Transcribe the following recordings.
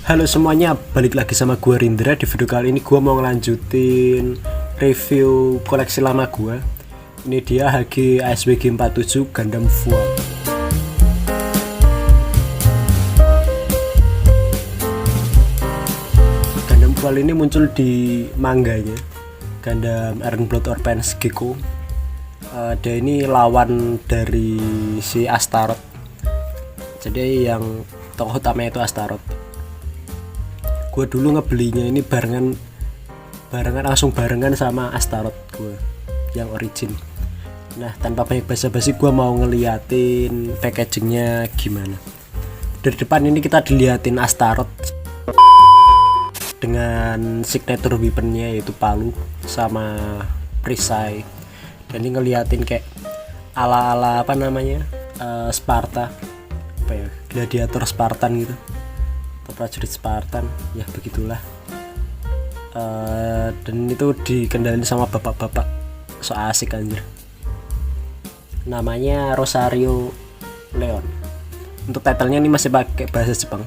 Halo semuanya, balik lagi sama gua Rindra. Di video kali ini gua mau ngelanjutin review koleksi lama gua. Ini dia HG ASWG 47 Gundam Fuel. Gundam Fuel ini muncul di manganya Gundam Iron Blood Orphans Gekko. Dia ini lawan dari si Astaroth. Jadi yang tokoh utamanya itu Astaroth. Gue dulu ngebelinya ini barengan langsung barengan sama Astaroth gue yang origin. Nah, tanpa banyak basa-basi gue mau ngeliatin packagingnya gimana. Dari depan ini kita diliatin Astaroth dengan signature weaponnya yaitu palu sama perisai. Dan ini ngeliatin kayak ala-ala apa namanya Sparta, apa ya, gladiator Spartan gitu, prajurit Spartan ya, begitulah. Dan itu dikendalin sama bapak-bapak, so asik anjir. Namanya Rosario Leon. Untuk titlenya ini masih pakai bahasa Jepang,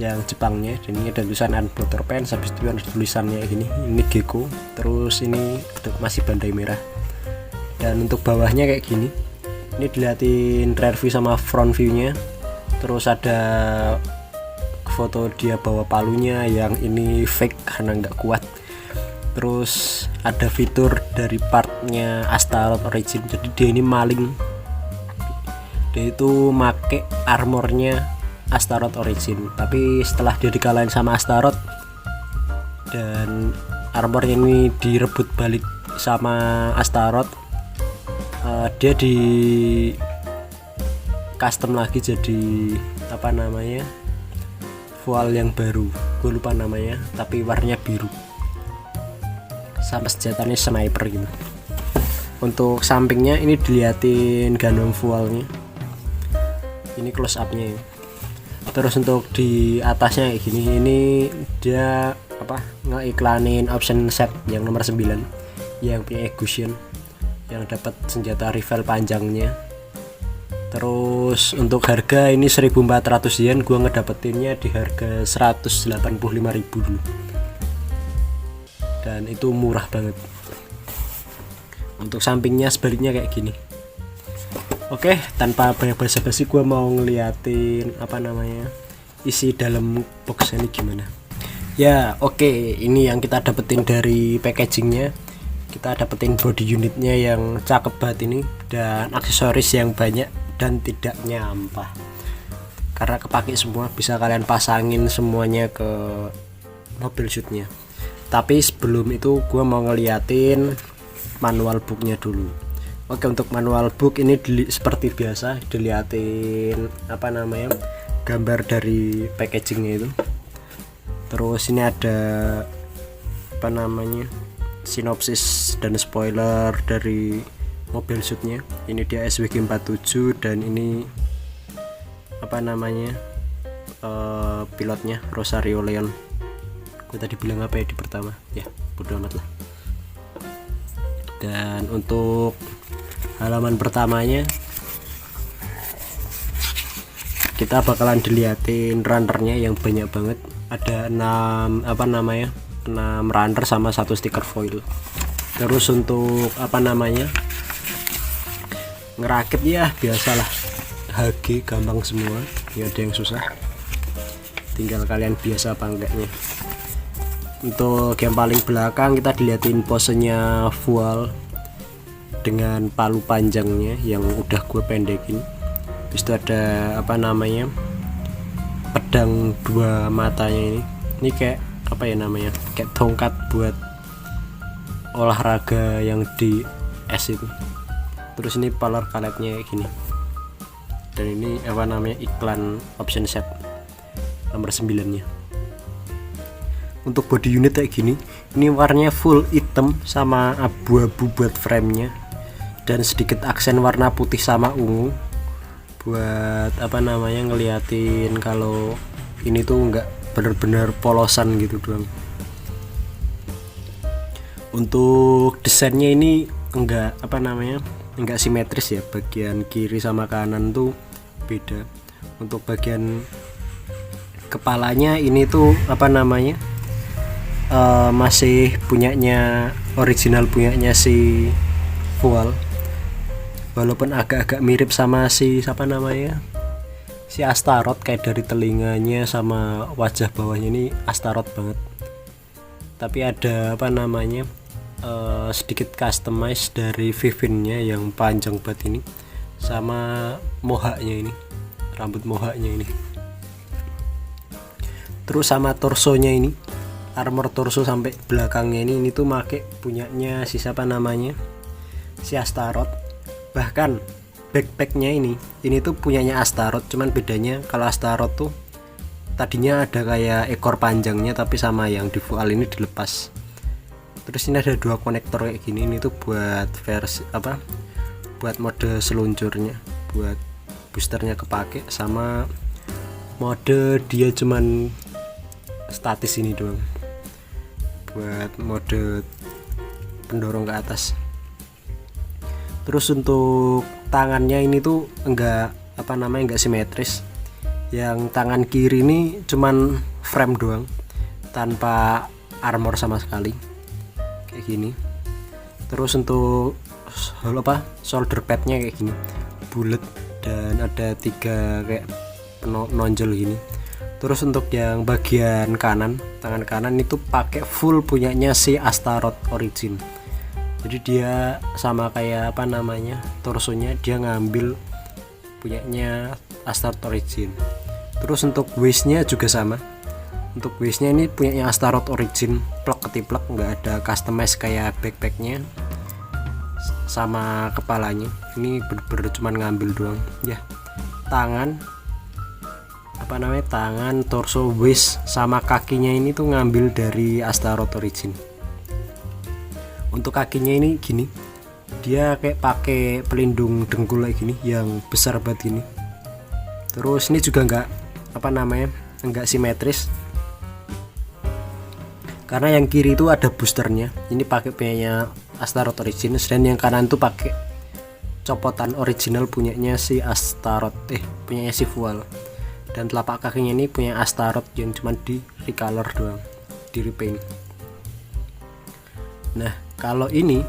yang Jepangnya. Dan ini ada tulisan Unblotter Pen, habis itu ada tulisannya gini, ini Gekko, terus ini masih bandai merah. Dan untuk bawahnya kayak gini, ini dilihatin rear view sama front view nya. Terus ada foto dia bawa palunya, yang ini fake karena nggak kuat. Terus ada fitur dari partnya Astaroth origin, jadi dia ini maling. Dia itu make armornya Astaroth origin, tapi setelah dia dikalahin sama Astaroth dan armornya ini direbut balik sama Astaroth, dia di custom lagi jadi apa namanya, voal yang baru, gue lupa namanya, tapi warnanya biru sama senjatanya sniper gitu. Untuk sampingnya ini diliatin Gundam voalnya, ini close up nya ya. Terus untuk di atasnya kayak gini, ini dia apa, ngeiklanin option set yang nomor 9 yang punya Egusion, yang dapat senjata rifle panjangnya. Terus untuk harga ini 1400 yen, gua ngedapetinnya di harga 185.000 dulu. Dan itu murah banget. Untuk sampingnya sebaliknya kayak gini. Oke, tanpa banyak basa-basi gua mau ngeliatin apa namanya, isi dalam box ini gimana. Ya, oke, ini yang kita dapetin dari packagingnya. Kita dapetin body unitnya yang cakep banget ini, dan aksesoris yang banyak dan tidak nyampah karena kepake semua. Bisa kalian pasangin semuanya ke mobil shootnya. Tapi sebelum itu gue mau ngeliatin manual booknya dulu. Oke, untuk manual book ini seperti biasa diliatin apa namanya, gambar dari packagingnya itu. Terus ini ada apa namanya, sinopsis dan spoiler dari mobil shootnya. Ini dia ASWG 47 dan ini apa namanya, pilotnya Rosario Leon. Gue tadi bilang apa ya di pertama ya, bodo amat lah. Dan untuk halaman pertamanya kita bakalan diliatin runnernya yang banyak banget. Ada 6 apa namanya, 6 runner sama 1 stiker foil. Terus untuk apa namanya, ngerakit ya biasalah, HG gampang semua, nggak ada yang susah, tinggal kalian biasa apa enggaknya. Untuk yang paling belakang kita diliatin posenya voal dengan palu panjangnya yang udah gue pendekin. Terus itu ada apa namanya, pedang 2 matanya ini kayak apa ya namanya, kayak tongkat buat olahraga yang di es itu. Terus ini polar kaletnya kayak gini. Dan ini apa namanya, iklan option set nomor 9 nya. Untuk body unit kayak gini, ini warnanya full hitam sama abu-abu buat framenya, dan sedikit aksen warna putih sama ungu buat apa namanya, ngeliatin kalau ini tuh enggak bener-bener polosan gitu doang. Untuk desainnya ini enggak apa namanya, enggak simetris ya, bagian kiri sama kanan tuh beda. Untuk bagian kepalanya ini tuh apa namanya, masih punyanya original, punyanya si Fual, walaupun agak-agak mirip sama si siapa namanya, si Astaroth, kayak dari telinganya sama wajah bawahnya ini Astaroth banget. Tapi ada apa namanya, sedikit customize dari Vivinnya yang panjang banget ini, sama mohaknya ini, rambut mohaknya ini. Terus sama torsonya ini, armor torso sampai belakangnya ini tuh make punyanya si siapa namanya, si Astaroth. Bahkan backpacknya ini tuh punyanya Astaroth, cuman bedanya kalau Astaroth tuh tadinya ada kayak ekor panjangnya, tapi sama yang di Fual ini dilepas. Terus ini ada dua konektor kayak gini, ini tuh buat versi apa, buat mode seluncurnya, buat boosternya kepake, sama mode dia cuman statis ini doang, buat mode pendorong ke atas. Terus untuk tangannya ini tuh enggak apa namanya, enggak simetris. Yang tangan kiri ini cuman frame doang, tanpa armor sama sekali, kayak gini. Terus untuk shoulder padnya kayak gini, bulat dan ada 3 kayak nonjol gini. Terus untuk yang bagian kanan, tangan kanan itu pakai full punyanya si Astaroth Origin. Jadi dia sama kayak apa namanya, torsonya dia ngambil punyanya Astaroth Origin. Terus untuk waistnya juga sama. Untuk waistnya ini punyanya Astaroth Origin, plek ketiplek, nggak ada customize kayak backpacknya. Sama kepalanya ini bener-bener cuman ngambil doang ya. Tangan apa namanya, tangan, torso, waist sama kakinya ini tuh ngambil dari Astaroth Origin. Untuk kakinya ini gini, dia kayak pakai pelindung dengkul kayak gini yang besar banget ini. Terus ini juga nggak apa namanya, enggak simetris, karena yang kiri itu ada boosternya, ini pakai punyanya Astaroth Origin, dan yang kanan tuh pakai copotan original punyanya si Astaroth, punyanya si Fual. Dan telapak kakinya ini punya Astaroth yang cuma di recolor doang, di repaint. Nah kalau ini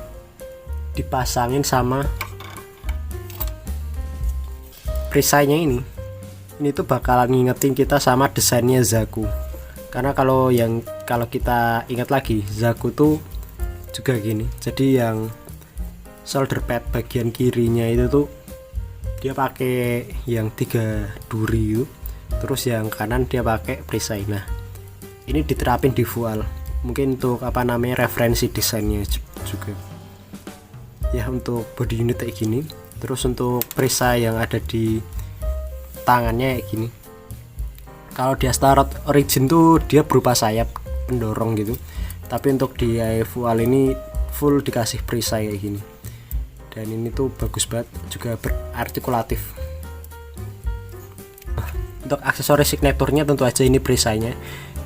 dipasangin sama perisainya ini tuh bakalan ngingetin kita sama desainnya Zaku. Karena kalau kita ingat lagi, Zaku tuh juga gini. Jadi yang shoulder pad bagian kirinya itu tuh dia pakai yang 3 duri itu. Terus yang kanan dia pakai perisai. Nah, ini diterapin di Fual. Mungkin untuk apa namanya, referensi desainnya juga. Ya untuk body unit kayak gini. Terus untuk perisai yang ada di tangannya kayak gini. Kalau di Astaroth Origin tuh dia berupa sayap pendorong gitu, tapi untuk di Fual ini full dikasih perisai kayak gini. Dan ini tuh bagus banget, juga berartikulatif. Untuk aksesoris signaturnya tentu aja ini perisainya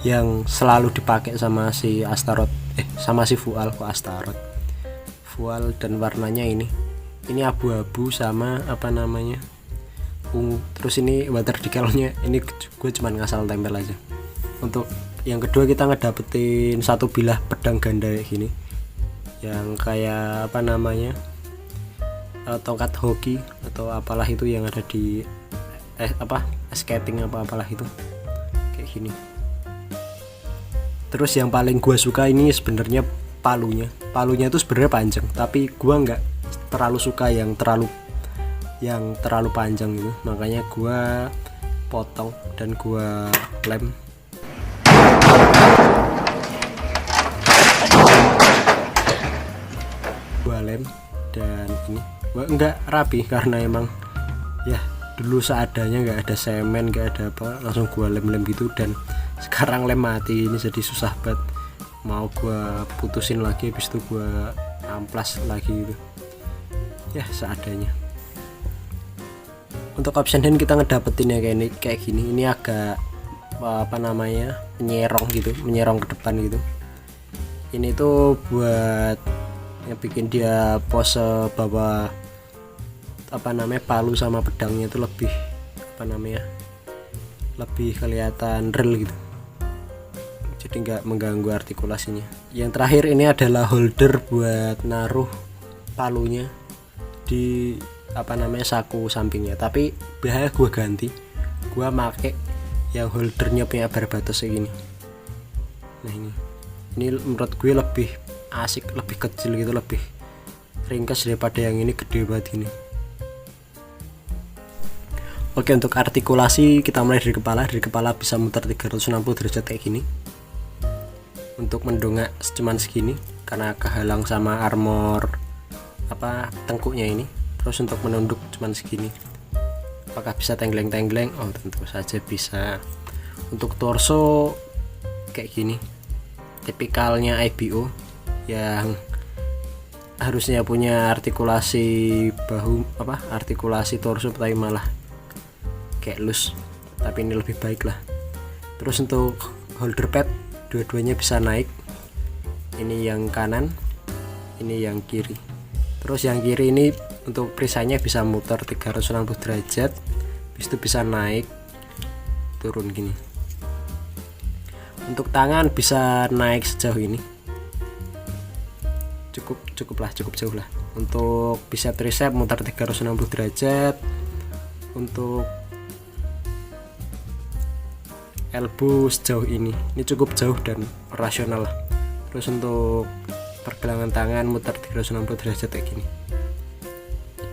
yang selalu dipakai sama si Astaroth, sama si Fual kok Astaroth. Fual dan warnanya ini abu-abu sama apa namanya, ungu. Terus ini water decalnya ini gue cuman ngasal tempel aja. Untuk yang kedua kita ngedapetin satu bilah pedang ganda kayak gini, yang kayak apa namanya, tongkat hoki atau apalah itu yang ada di skating apalah itu kayak gini. Terus yang paling gue suka ini sebenarnya palunya itu sebenarnya panjang, tapi gue nggak terlalu suka yang terlalu panjang gitu, makanya gue potong dan gue lem. Dan ini gue nggak rapi karena emang ya dulu seadanya, nggak ada semen, nggak ada apa, langsung gue lem gitu. Dan sekarang lem mati ini jadi susah banget, mau gue putusin lagi habis itu gue amplas lagi gitu ya, seadanya. Untuk option hand kita ngedapetin ya kayak gini. Ini agak apa namanya, menyerong ke depan gitu. Ini tuh buat yang bikin dia pose bawa apa namanya, palu sama pedangnya itu lebih apa namanya, lebih kelihatan real gitu, jadi nggak mengganggu artikulasinya. Yang terakhir ini adalah holder buat naruh palunya di saku sampingnya, tapi biasanya gue ganti, gue make yang holdernya punya barbatos kayak gini. Nah ini menurut gue lebih asik, lebih kecil gitu, lebih ringkas daripada yang ini gede banget gini. Oke, untuk artikulasi kita mulai dari kepala bisa muter 360 derajat kayak gini. Untuk mendongak cuman segini karena kehalang sama armor tengkuknya ini. Terus untuk menunduk cuman segini. Apakah bisa tenggleng-tenggleng? Oh, tentu saja bisa. Untuk torso kayak gini, tipikalnya IBO yang harusnya punya artikulasi bahu artikulasi torso, tapi malah kayak loose, tapi ini lebih baik lah. Terus untuk holder pad dua-duanya bisa naik, ini yang kanan, ini yang kiri. Terus yang kiri ini untuk perisainya bisa muter 360 derajat, habis itu bisa naik turun gini. Untuk tangan bisa naik sejauh ini, cukup jauh lah. Untuk bicep tricep muter 360 derajat. Untuk elbow sejauh ini cukup jauh dan rasional. Terus untuk pergelangan tangan muter 360 derajat kayak gini,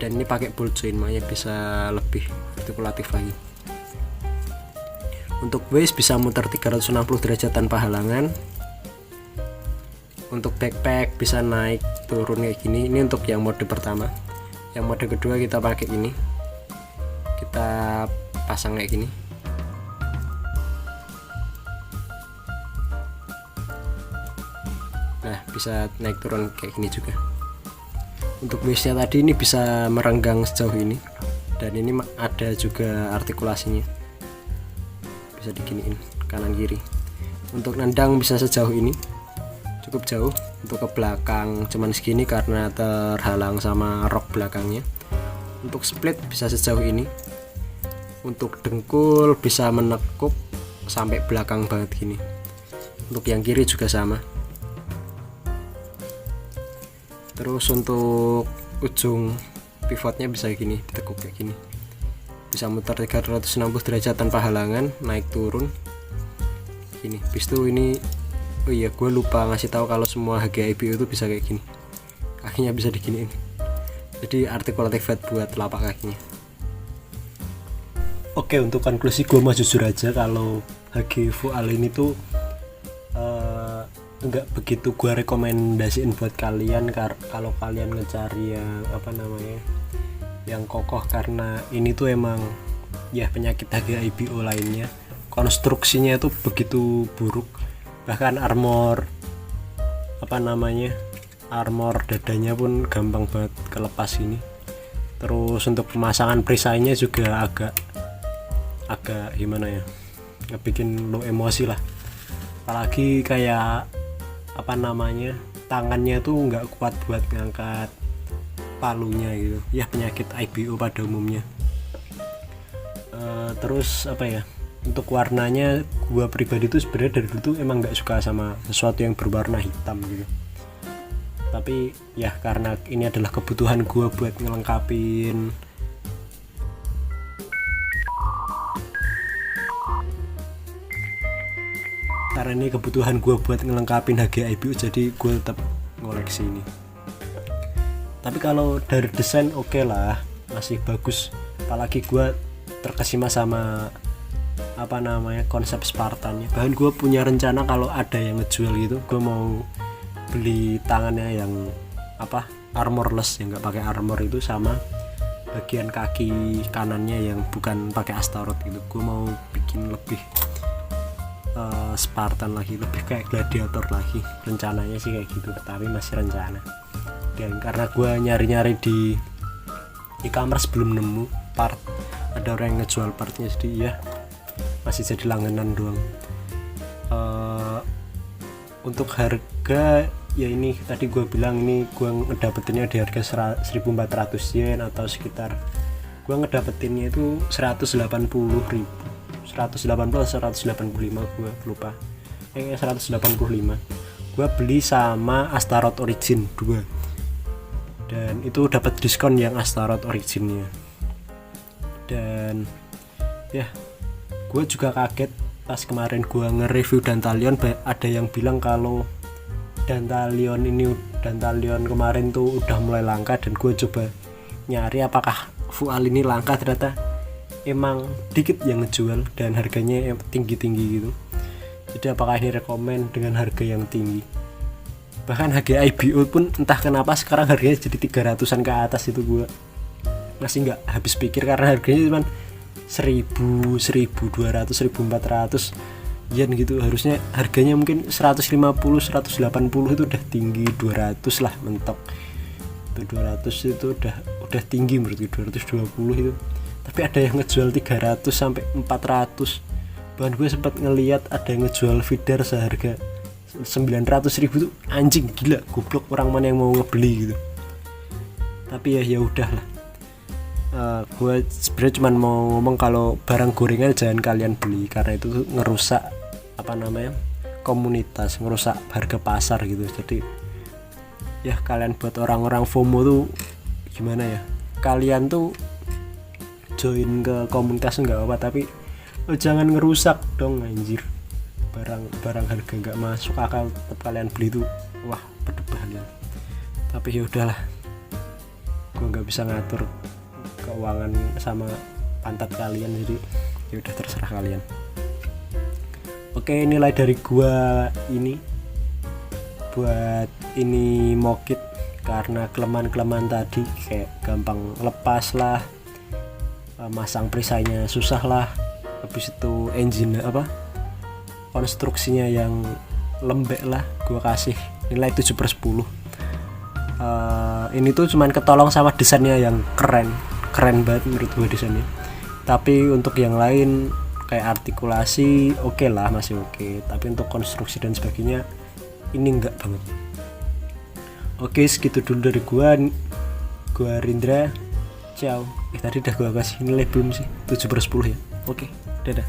dan ini pakai ball joint, makanya bisa lebih artikulatif lagi. Untuk waist bisa muter 360 derajat tanpa halangan. Untuk backpack bisa naik turun kayak gini. Ini untuk yang mode pertama. Yang mode kedua kita pakai ini, kita pasang kayak gini. Nah, bisa naik turun kayak gini juga. Untuk waistnya tadi ini bisa merenggang sejauh ini, dan ini ada juga artikulasinya, bisa diginiin kanan kiri. Untuk nendang bisa sejauh ini, cukup jauh. Untuk ke belakang cuman segini karena terhalang sama rok belakangnya. Untuk split bisa sejauh ini. Untuk dengkul bisa menekuk sampai belakang banget gini. Untuk yang kiri juga sama. Terus untuk ujung pivotnya bisa gini, ditekuk kayak gini, bisa muter 360 derajat tanpa halangan, naik turun gini. Habis itu ini, oh iya gue lupa ngasih tahu kalau semua HGIBO itu bisa kayak gini, kakinya bisa diginiin, jadi artikulatif buat telapak kakinya. Oke, untuk konklusi gue mah jujur aja kalau HGIVO All-in itu enggak begitu gue rekomendasiin buat kalian kalau kalian ngecari yang yang kokoh, karena ini tuh emang ya penyakit HGIBO lainnya, konstruksinya itu begitu buruk, bahkan armor armor dadanya pun gampang banget kelepas ini. Terus untuk pemasangan perisainya juga agak gimana ya, ngebikin lo emosi lah, apalagi kayak tangannya tuh nggak kuat buat ngangkat palunya gitu ya, penyakit IBO pada umumnya. Terus untuk warnanya gua pribadi tuh sebenarnya dari dulu tuh emang nggak suka sama sesuatu yang berwarna hitam gitu, tapi ya karena ini adalah kebutuhan gua buat ngelengkapin HGIBO, jadi gue tetap ngoleksi ini. Tapi kalau dari desain oke lah, masih bagus, apalagi gue terkesima sama konsep Spartannya. Bahkan gue punya rencana kalau ada yang ngejual gitu, gue mau beli tangannya yang armorless, yang nggak pakai armor itu, sama bagian kaki kanannya yang bukan pakai Astaroth gitu. Gue mau bikin lebih Spartan lagi, lebih kayak gladiator lagi. Rencananya sih kayak gitu, tapi masih rencana. Dan karena gue nyari-nyari di e-commerce belum nemu part, ada orang yang ngejual partnya, jadi ya masih jadi langganan doang. Untuk harga ya ini tadi gue bilang, ini gue ngedapetinnya di harga 1.400 yen, atau sekitar gue ngedapetinnya itu 180.000. 180 atau 185 gue lupa. 185 gue beli sama Astaroth Origin 2, dan itu dapat diskon yang Astaroth Originnya. Dan ya gue juga kaget pas kemarin gue nge-review Dantalion, ada yang bilang kalau Dantalion kemarin tuh udah mulai langka, dan gue coba nyari apakah Fual ini langka, ternyata emang dikit yang ngejual dan harganya tinggi-tinggi gitu. Jadi apakah ini rekomen dengan harga yang tinggi? Bahkan harga IBO pun entah kenapa sekarang harganya jadi 300-an ke atas. Itu gue masih nggak habis pikir karena harganya cuma 1000, 1200, 1400 yen gitu. Harusnya harganya mungkin 150, 180 itu udah tinggi, 200 lah mentok. 200 itu udah tinggi menurut gue, 220 itu. Tapi ada yang ngejual 300 sampai 400. Bahkan gue sempat ngeliat ada yang ngejual feeder seharga 900.000 tuh, anjing gila, goblok, orang mana yang mau ngebeli gitu. Tapi ya udahlah. Gue sebenarnya cuma mau ngomong kalau barang gorengan jangan kalian beli, karena itu tuh ngerusak komunitas, ngerusak harga pasar gitu. Jadi ya kalian buat orang-orang FOMO tuh gimana ya, kalian tuh join ke komunitas nggak apa, tapi jangan ngerusak dong anjir. Barang harga nggak masuk akal tetap kalian beli tuh, wah berdebah kalian. Tapi ya udahlah, gue nggak bisa ngatur keuangan sama pantat kalian, jadi ya udah terserah kalian. Oke, nilai dari gua ini buat ini Mokit karena kelemahan tadi, kayak gampang lepas lah, masang perisainya susah lah, habis itu engine konstruksinya yang lembek lah, gua kasih nilai 7/10. Ini tuh cuman ketolong sama desainnya yang keren banget menurut gue desainnya. Tapi untuk yang lain kayak artikulasi oke lah, masih oke. Tapi untuk konstruksi dan sebagainya ini enggak banget. Oke, segitu dulu dari gua Rindra. Ciao. Tadi udah gua kasih nilai belum sih? 7/10 ya. Oke, dadah.